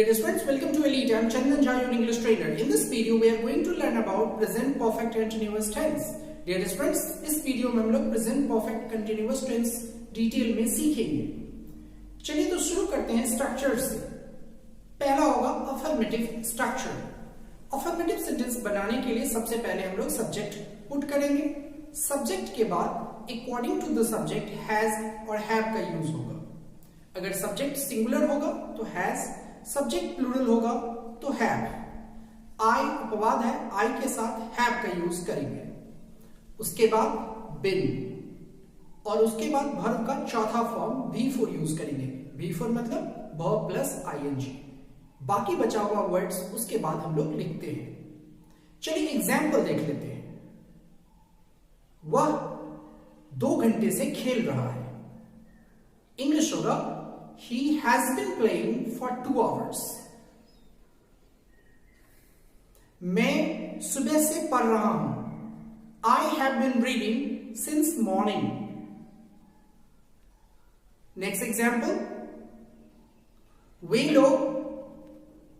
Dear students, welcome to Elite. I am Chandan Jha, your English trainer. In this video, we are going to learn about present perfect continuous tense. Dear students, इस video में हम लोग present perfect continuous tense detail में सीखेंगे. चलिए तो शुरू करते हैं स्ट्रक्चर से. पहला होगा अफर्मेटिव स्ट्रक्चर. अफर्मेटिव सेंटेंस बनाने के लिए सबसे पहले हम लोग सब्जेक्ट पुट करेंगे. सब्जेक्ट के बाद according to the subject has और हैव का यूज होगा. अगर सब्जेक्ट सिंगुलर होगा तो हैज, सब्जेक्ट प्लूरल होगा तो हैव. आई अपवाद है, आई के साथ हैव का यूज करेंगे. उसके बाद बिन और उसके बाद वर्ब का चौथा फॉर्म बी फॉर यूज करेंगे. बी फॉर मतलब वर्ब प्लस आईएनजी. बाकी बचा हुआ वर्ड्स उसके बाद हम लोग लिखते हैं. चलिए एग्जाम्पल देख लेते हैं. वह 2 घंटे से खेल रहा है. इंग्लिश होगा He has been playing for 2 hours. मैं सुबह से पढ़ रहा हूं. I have been reading since morning. Next example. वे लोग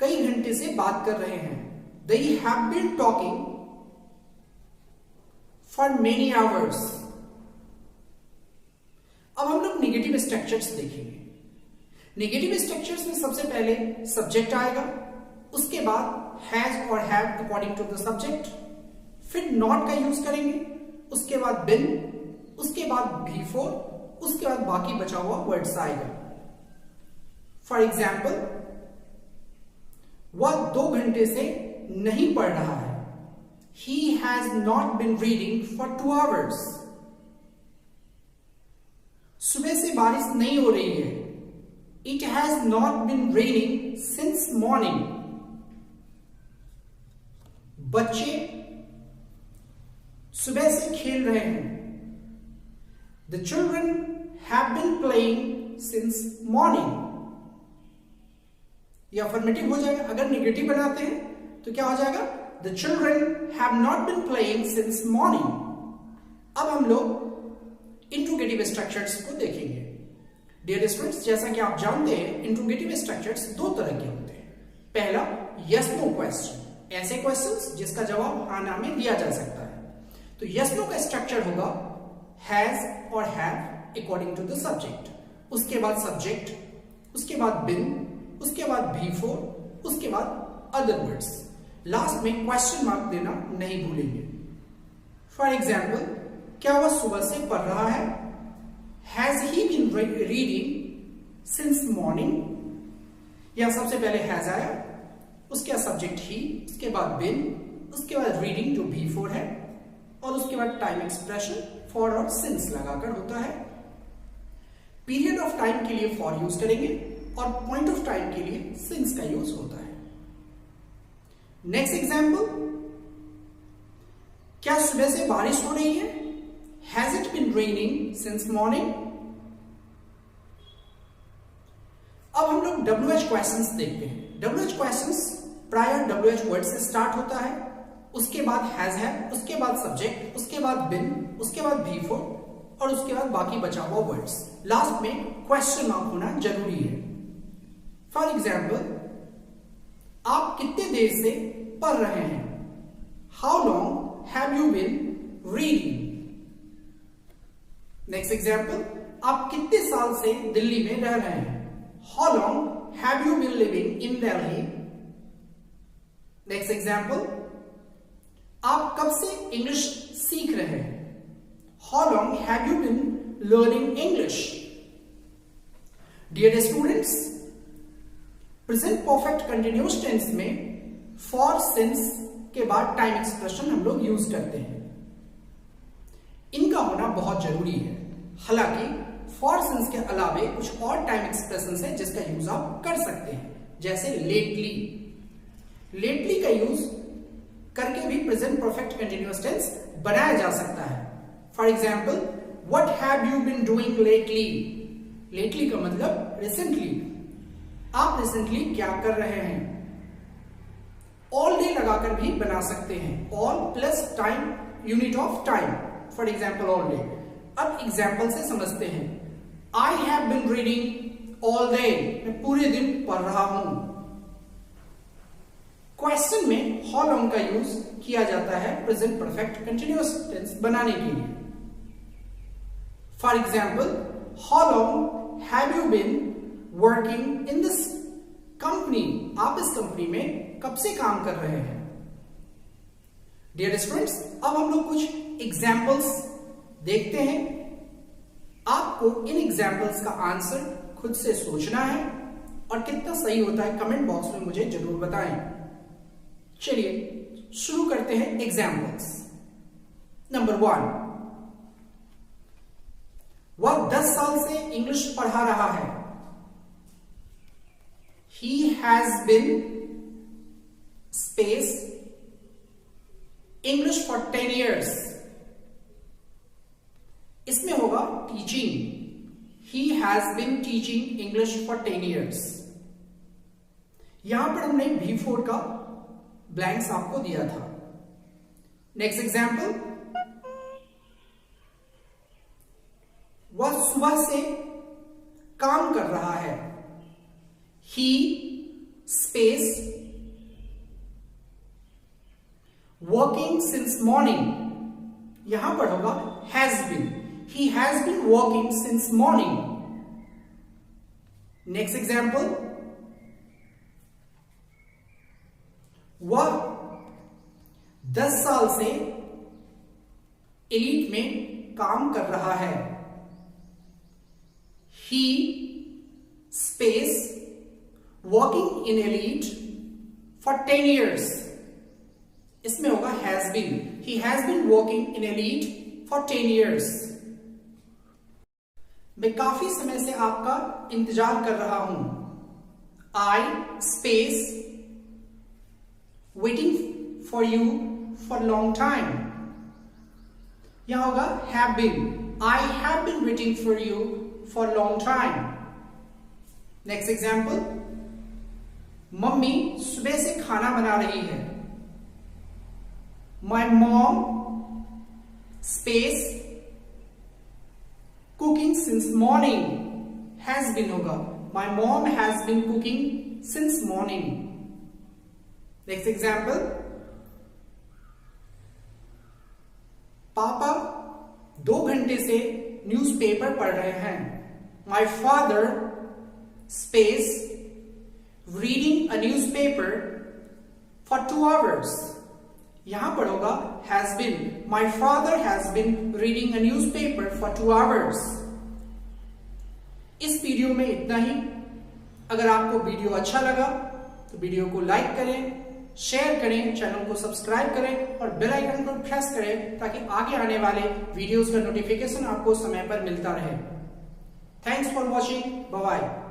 कई घंटे से बात कर रहे हैं. They have been talking for many hours. अब हम लोग नेगेटिव स्ट्रक्चर्स देखेंगे. नेगेटिव स्ट्रक्चर्स में सबसे पहले सब्जेक्ट आएगा, उसके बाद हैज और have according to the subject, फिर नॉट का यूज करेंगे, उसके बाद बिन, उसके बाद बी फोर, उसके बाद बाकी बचा हुआ वर्ड्स आएगा. फॉर एग्जाम्पल, वह 2 घंटे से नहीं पढ़ रहा है. He has not been reading for 2 hours. सुबह से बारिश नहीं हो रही है. It has not been raining since morning. बच्चे सुबह से खेल रहे हैं. The children have been playing since morning. यह अफर्मेटिव हो जाएगा. अगर नेगेटिव बनाते हैं तो क्या हो जाएगा? The children have not been playing since morning. अब हम लोग इंट्रोगेटिव स्ट्रक्चर्स को देखेंगे. डियर स्टूडेंट्स, जैसा कि आप जानते हैं इंट्रोगेटिव स्ट्रक्चर्स 2 तरह के होते हैं. पहला यस नो क्वेश्चन, ऐसे क्वेश्चंस जिसका जवाब हाँ ना में दिया जा सकता है. तो यस नो का स्ट्रक्चर होगा हैज और have according to the subject, उसके बाद सब्जेक्ट, उसके बाद बिन, उसके बाद बी फोर, उसके बाद अदर वर्ड्स. लास्ट में क्वेश्चन मार्क देना नहीं भूलेंगे. फॉर एग्जाम्पल, क्या वह सुबह से पढ़ रहा है? Has he been reading since morning? यहां सबसे पहले has आया, उसके बाद सब्जेक्ट ही, उसके बाद बिन, उसके बाद रीडिंग जो बी फोर है, और उसके बाद टाइम एक्सप्रेशन फॉर और सिंस लगाकर होता है. पीरियड ऑफ टाइम के लिए फॉर यूज करेंगे और पॉइंट ऑफ टाइम के लिए सिंस का यूज होता है. नेक्स्ट एग्जाम्पल, क्या सुबह से बारिश हो रही है? Has it been raining since morning? अब हम लोग WH क्वेश्चंस देखते हैं. WH questions prior WH word से स्टार्ट होता है, उसके बाद हैज है, उसके बाद सब्जेक्ट, उसके बाद बिन, उसके बाद बी फोर और उसके बाद बाकी बचा हुआ वर्ड्स. लास्ट में क्वेश्चन मार्क होना जरूरी है. फॉर एग्जाम्पल, आप कितने देर से पढ़ रहे हैं? How long have you been reading? Next example, आप कितने साल से दिल्ली में रह रहे हैं? How long have you been living in Delhi? Next example, आप कब से इंग्लिश सीख रहे हैं? How long have you been learning English? Dear students, present perfect continuous tense में फॉर, सिंस के बाद टाइम एक्सप्रेशन हम लोग यूज करते हैं. इनका होना बहुत जरूरी है. हालांकि फॉर, सिंस के अलावे कुछ और टाइम एक्सप्रेशन है जिसका यूज आप कर सकते हैं, जैसे लेटली. लेटली का यूज करके भी प्रेजेंट परफेक्ट कंटिन्यूअस टेंस बनाया जा सकता है. For example, what have you been doing lately? Lately का मतलब रिसेंटली. आप रिसेंटली क्या कर रहे हैं? ऑल डे लगाकर भी बना सकते हैं. All plus time, unit of time. For example, all day. अब एग्जाम्पल से समझते हैं. I have been reading all day, मैं पूरे दिन पढ़ रहा हूं. क्वेश्चन में हाउ लॉन्ग का यूज किया जाता है प्रेजेंट परफेक्ट कंटिन्यूअस टेंस बनाने के लिए। For example, how long have you been working in this company? आप इस कंपनी में कब से काम कर रहे हैं? डियर स्टूडेंट्स, अब हम लोग कुछ एग्जाम्पल्स देखते हैं। आपको इन एग्जाम्पल्स का आंसर खुद से सोचना है और कितना सही होता है कमेंट बॉक्स में मुझे जरूर बताएं। चलिए शुरू करते हैं एग्जाम्पल्स। नंबर 1, वह 10 साल से इंग्लिश पढ़ा रहा है। He has been space English for 10 years. इसमें होगा teaching. He has been teaching English for 10 years. यहां पर हमने before का ब्लैंक्स आपको दिया था। नेक्स्ट एग्जाम्पल, वह सुबह से काम कर रहा है। He space working since morning. यहां पर होगा has been. He has been working since morning. Next example, वह 10 साल से एलीट में काम कर रहा है। He space working in elite for 10 years. इसमें होगा has been. He has been working in elite for 10 years. मैं काफी समय से आपका इंतजार कर रहा हूं। I space waiting for you for long time. यहां होगा have been. I have been waiting for you for long time. Next example, mummy सुबह से खाना बना रही है। My mom space cooking since morning. Has been होगा। My mom has been cooking since morning. Next example, पापा 2 घंटे से न्यूज़पेपर पढ़ रहे हैं। My father space reading a newspaper for 2 hours. यहां पर होगा has been. My father has been reading a newspaper for 2 hours. इस वीडियो में इतना ही। अगर आपको वीडियो अच्छा लगा तो वीडियो को लाइक करें, शेयर करें, चैनल को सब्सक्राइब करें और बेल आइकन को प्रेस करें ताकि आगे आने वाले वीडियोस का नोटिफिकेशन आपको समय पर मिलता रहे। Thanks for watching. Bye bye.